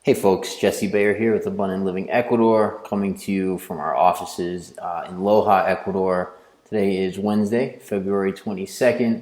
Hey folks, Jesse Bayer here with Abundant Living Ecuador, coming to you from our offices in Loja, Ecuador. Today is Wednesday, February 22nd,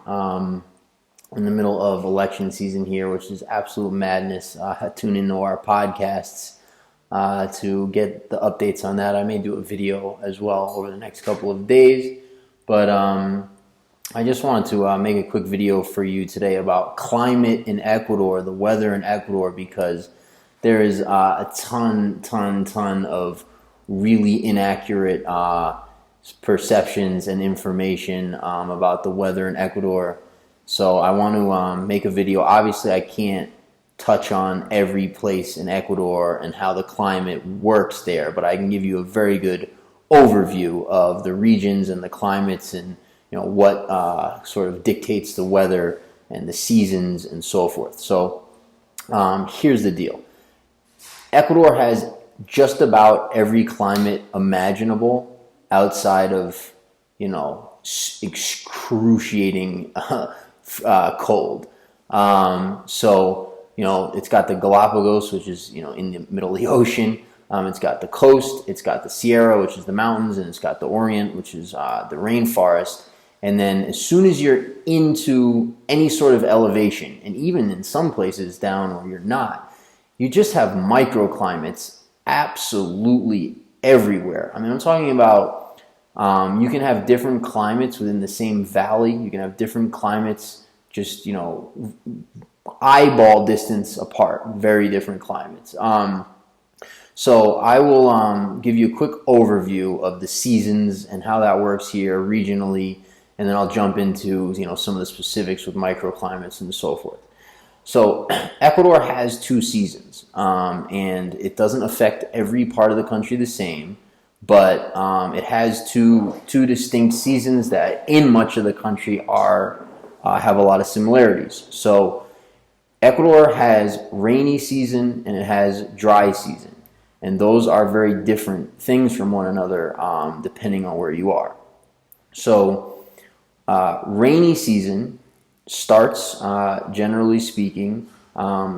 in the middle of election season here, which is absolute madness. Tune into our podcasts to get the updates on that. I may do a video as well over the next couple of days, but I just wanted to make a quick video for you today about climate in Ecuador, the weather in Ecuador, because there is a ton of really inaccurate perceptions and information about the weather in Ecuador. So I want to make a video. Obviously, I can't touch on every place in Ecuador and how the climate works there, but I can give you a very good overview of the regions and the climates and what sort of dictates the weather and the seasons and so forth. So here's the deal. Ecuador has just about every climate imaginable outside of, excruciating cold. It's got the Galapagos, which is, in the middle of the ocean. It's got the coast, it's got the Sierra, which is the mountains, and it's got the Orient, which is the rainforest. And then as soon as you're into any sort of elevation, and even in some places down where you're not, you just have microclimates absolutely everywhere. I mean, I'm talking about you can have different climates within the same valley. You can have different climates just, eyeball distance apart, very different climates. So I will give you a quick overview of the seasons and how that works here regionally, and then I'll jump into some of the specifics with microclimates and so forth. So Ecuador has two seasons, and it doesn't affect every part of the country the same, but it has two distinct seasons that in much of the country have a lot of similarities. So Ecuador has rainy season and it has dry season, and those are very different things from one another depending on where you are. So rainy season starts, generally speaking,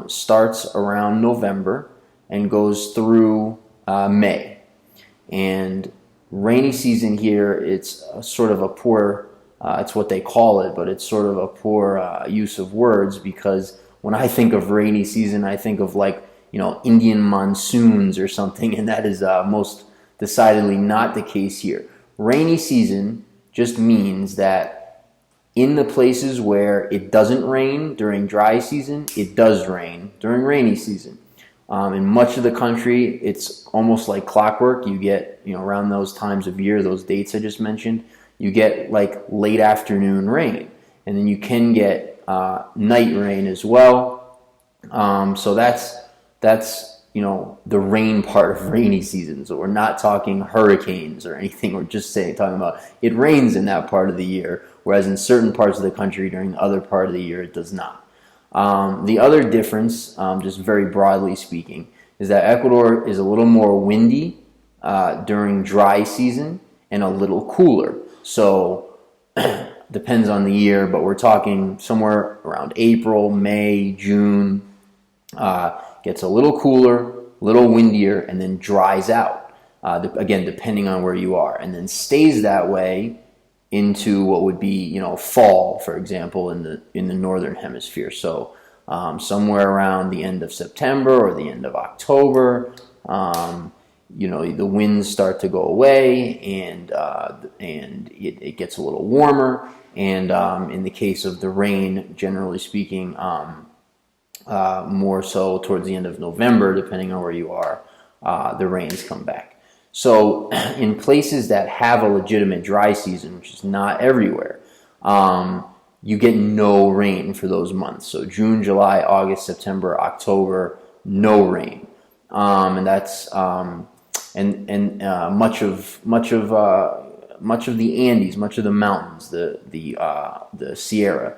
starts around November and goes through May. And rainy season here, it's sort of a poor, it's what they call it, but it's sort of a poor use of words, because when I think of rainy season, I think of Indian monsoons or something, and that is most decidedly not the case here. Rainy season just means that in the places where it doesn't rain during dry season, it does rain during rainy season. In much of the country, it's almost like clockwork. You get, around those times of year, those dates I just mentioned, you get late afternoon rain. And then you can get night rain as well. So that's the rain part of rainy season. So we're not talking hurricanes or anything. We're just talking about it rains in that part of the year, whereas in certain parts of the country during the other part of the year it does not. The other difference, just very broadly speaking, is that Ecuador is a little more windy during dry season and a little cooler. So depends on the year, but we're talking somewhere around April, May, June. Gets a little cooler, a little windier, and then dries out, again, depending on where you are, and then stays that way into what would be, fall, for example, in the northern hemisphere. So somewhere around the end of September or the end of October, the winds start to go away, and it gets a little warmer. And in the case of the rain, generally speaking, more so towards the end of November, depending on where you are, the rains come back. So in places that have a legitimate dry season, which is not everywhere, you get no rain for those months. So June, July, August, September, October, no rain. And that's much of the Andes, much of the mountains, the Sierra.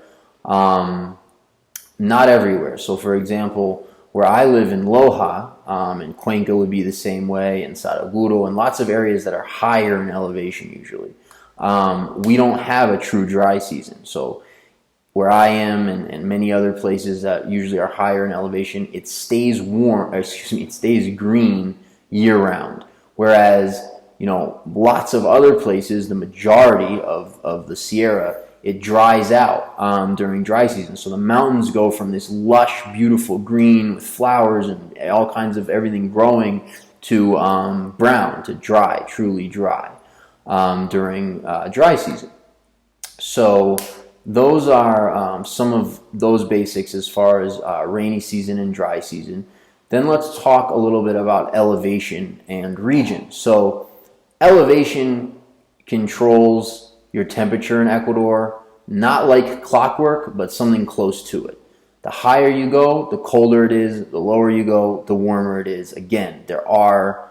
Not everywhere. So, for example, where I live in Loja, and Cuenca would be the same way, and Saraguro, and lots of areas that are higher in elevation usually, we don't have a true dry season. So where I am and many other places that usually are higher in elevation, it stays warm, it stays green year round. Whereas, lots of other places, the majority of the Sierra, it dries out during dry season. So the mountains go from this lush, beautiful green with flowers and all kinds of everything growing to brown, to dry, truly dry during dry season. So those are some of those basics as far as rainy season and dry season. Then let's talk a little bit about elevation and region. So elevation controls your temperature in Ecuador, not like clockwork, but something close to it. The higher you go, the colder it is. The lower you go, the warmer it is. Again, there are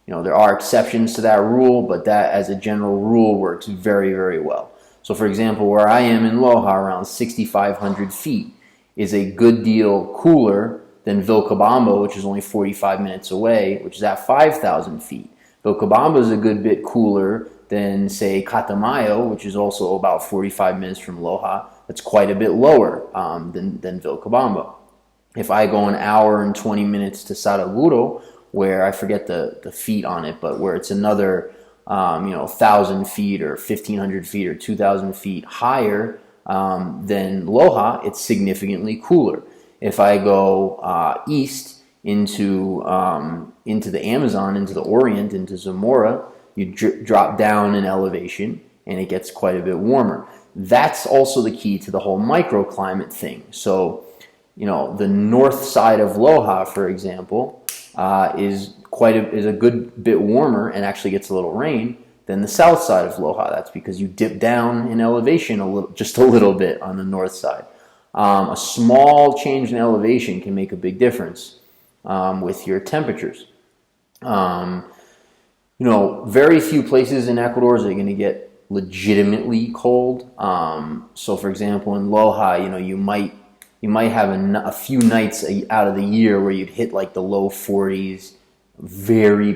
exceptions to that rule, but that as a general rule works very, very well. So for example, where I am in Loja, around 6,500 feet, is a good deal cooler than Vilcabamba, which is only 45 minutes away, which is at 5,000 feet. Vilcabamba is a good bit cooler than, say, Catamayo, which is also about 45 minutes from Loja. That's quite a bit lower than Vilcabamba. If I go an hour and 20 minutes to Saraguro, where I forget the feet on it, but where it's another 1,000 feet or 1,500 feet or 2,000 feet higher than Loja, it's significantly cooler. If I go east into the Amazon, into the Orient, into Zamora, you drop down in elevation and it gets quite a bit warmer. That's also the key to the whole microclimate thing. So, the north side of Loja, for example, is a good bit warmer and actually gets a little rain than the south side of Loja. That's because you dip down in elevation just a little bit on the north side. A small change in elevation can make a big difference with your temperatures. Very few places in Ecuador are going to get legitimately cold. So, for example, in Loja, you might have a few nights out of the year where you'd hit like the low 40s,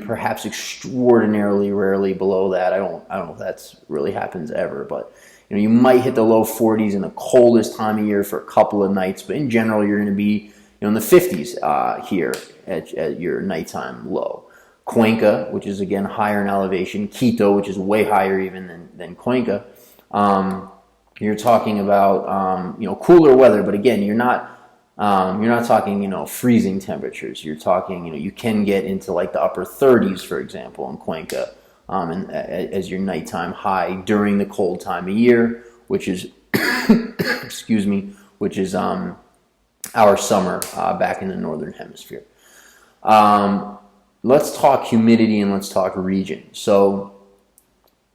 perhaps extraordinarily rarely below that. I don't know if that's really happens ever, but you might hit the low 40s in the coldest time of year for a couple of nights, but in general, you're going to be in the 50s here at your nighttime low. Cuenca, which is again higher in elevation, Quito, which is way higher even than Cuenca. You're talking about cooler weather, but again, you're not talking freezing temperatures. You're talking you can get into like the upper 30s, for example, in Cuenca, as your nighttime high during the cold time of year, which is excuse me, which is our summer back in the northern hemisphere. Let's talk humidity and let's talk region. So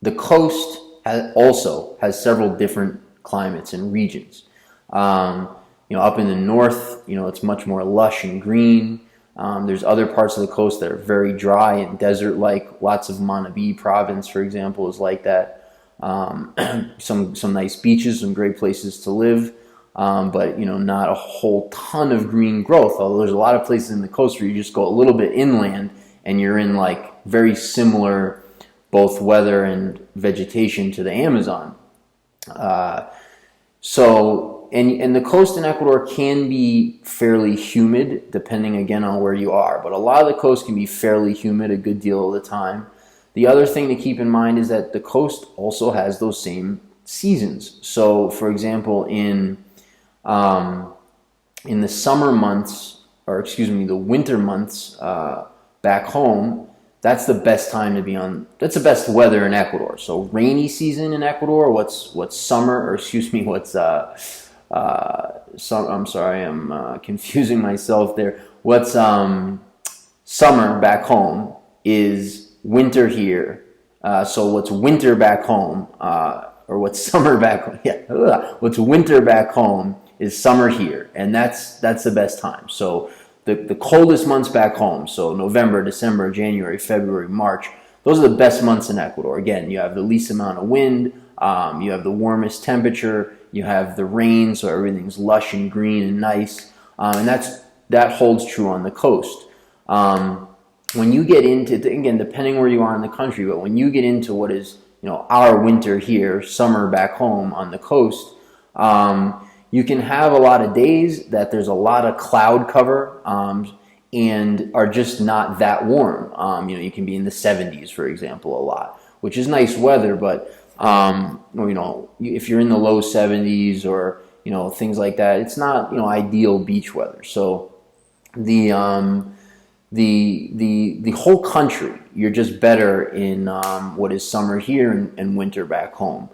the coast also has several different climates and regions. Up in the north, it's much more lush and green. There's other parts of the coast that are very dry and desert-like. Lots of Manabí province, for example, is like that. Some nice beaches, some great places to live, but not a whole ton of green growth. Although there's a lot of places in the coast where you just go a little bit inland and you're in like very similar both weather and vegetation to the Amazon. And the coast in Ecuador can be fairly humid, depending again on where you are. But a lot of the coast can be fairly humid a good deal of the time. The other thing to keep in mind is that the coast also has those same seasons. So, for example, in the summer months, the winter months back home, that's the best time to be on. That's the best weather in Ecuador. So rainy season in Ecuador. What's summer? I'm sorry, I'm confusing myself there. What's summer back home is winter here. So what's winter back home, or what's summer back home? Yeah, what's winter back home is summer here, and that's the best time. So the coldest months back home, so November, December, January, February, March, those are the best months in Ecuador. Again, you have the least amount of wind, you have the warmest temperature, you have the rain, so everything's lush and green and nice, and that holds true on the coast. When you get into, again, depending where you are in the country, but when you get into what is our winter here, summer back home on the coast, You can have a lot of days that there's a lot of cloud cover and are just not that warm. You can be in the 70s, for example, a lot, which is nice weather, but if you're in the low 70s or things like that, it's not ideal beach weather. So the whole country, you're just better in what is summer here and winter back home.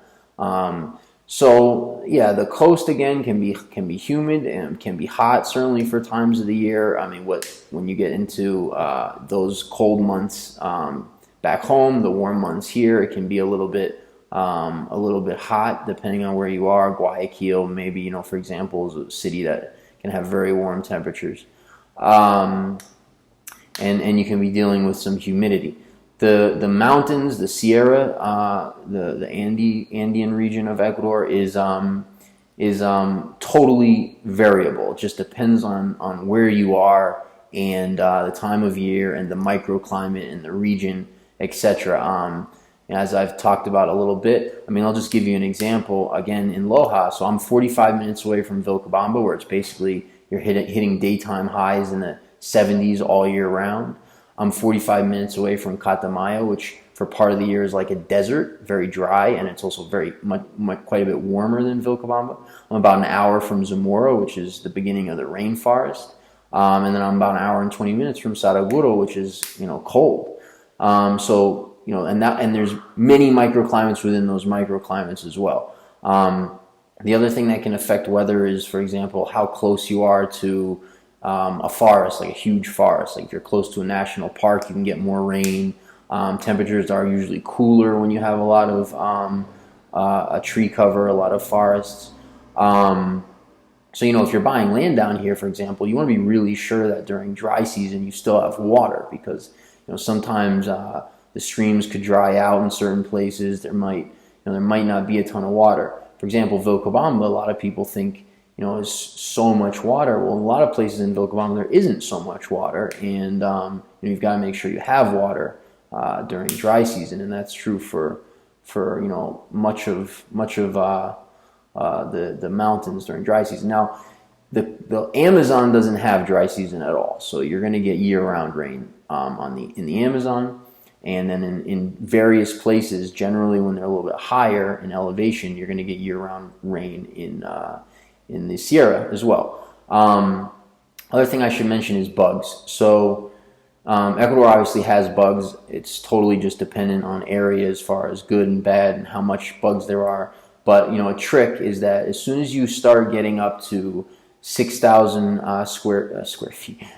So yeah, the coast again can be humid and can be hot, certainly for times of the year. I mean, when you get into those cold months back home, the warm months here, it can be a little bit hot depending on where you are. Guayaquil, maybe for example, is a city that can have very warm temperatures, and you can be dealing with some humidity. The mountains, the Sierra, the Andean region of Ecuador is totally variable. It just depends on where you are and the time of year and the microclimate and the region, etc. As I've talked about a little bit, I'll just give you an example. Again, in Loja, so I'm 45 minutes away from Vilcabamba, where it's basically you're hitting daytime highs in the 70s all year round. I'm 45 minutes away from Catamayo, which for part of the year is like a desert, very dry, and it's also quite a bit warmer than Vilcabamba. I'm about an hour from Zamora, which is the beginning of the rainforest, and then I'm about an hour and 20 minutes from Saraguro, which is cold. And there's many microclimates within those microclimates as well. The other thing that can affect weather is, for example, how close you are to a forest, like a huge forest. Like if you're close to a national park, you can get more rain. Temperatures are usually cooler when you have a lot of a tree cover, a lot of forests. So if you're buying land down here, for example, you want to be really sure that during dry season you still have water, because sometimes the streams could dry out in certain places. There might not be a ton of water. For example, Vilcabamba, a lot of people think is so much water. Well, in a lot of places in Vilcabamba there isn't so much water, and you've got to make sure you have water during dry season, and that's true for much of the mountains during dry season. Now, the Amazon doesn't have dry season at all, so you're going to get year-round rain in the Amazon, and then in various places, generally when they're a little bit higher in elevation, you're going to get year-round rain in the Sierra as well. Other thing I should mention is bugs. So Ecuador obviously has bugs. It's totally just dependent on area as far as good and bad and how much bugs there are. But a trick is that as soon as you start getting up to 6,000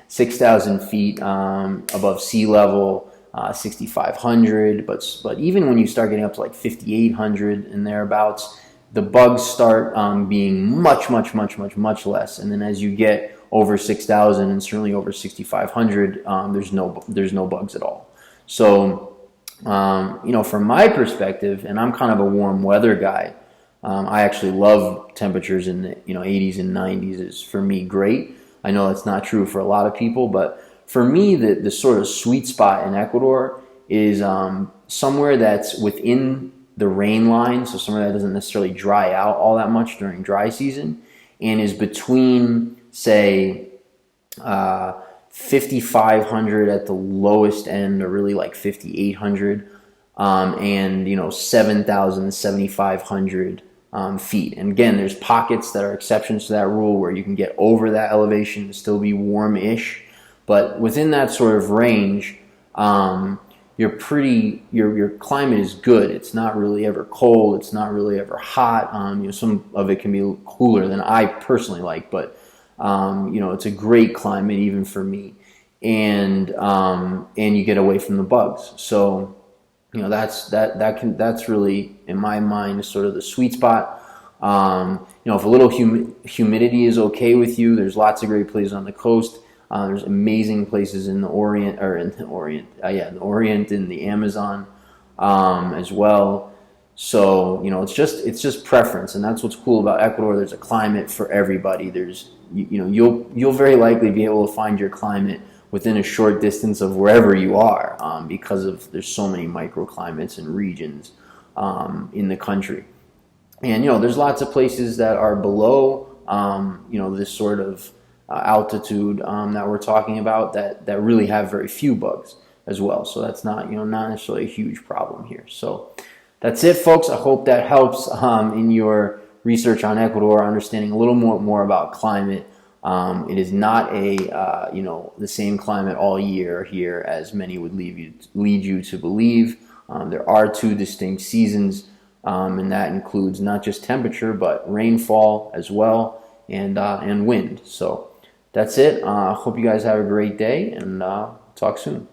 6,000 feet above sea level, 6,500, but even when you start getting up to like 5,800 and thereabouts, the bugs start being much less. And then as you get over 6,000 and certainly over 6,500, there's no bugs at all. So from my perspective, and I'm kind of a warm weather guy, I actually love temperatures in the 80s and 90s. Is for me great. I know that's not true for a lot of people, but for me, the sort of sweet spot in Ecuador is somewhere that's within the rain line, so somewhere that doesn't necessarily dry out all that much during dry season, and is between, say, 5,500 at the lowest end, or really like 5,800, and 7,000, 7,500 feet. And again, there's pockets that are exceptions to that rule where you can get over that elevation and still be warm-ish, but within that sort of range, your climate is good. It's not really ever cold. It's not really ever hot. Some of it can be cooler than I personally like, but it's a great climate even for me. And you get away from the bugs. So that's really, in my mind, sort of the sweet spot. If a little humidity is okay with you, there's lots of great places on the coast. There's amazing places in the Orient, in the Amazon as well. So it's just preference, and that's what's cool about Ecuador. There's a climate for everybody. You'll very likely be able to find your climate within a short distance of wherever you are, because there's so many microclimates and regions in the country. And there's lots of places that are below this sort of altitude that we're talking about that really have very few bugs as well. So that's not not necessarily a huge problem here. So that's it, folks. I hope that helps in your research on Ecuador, understanding a little more about climate. It is not the same climate all year here as many would lead you to believe. There are two distinct seasons, and that includes not just temperature but rainfall as well, and wind. So that's it. I hope you guys have a great day, and talk soon.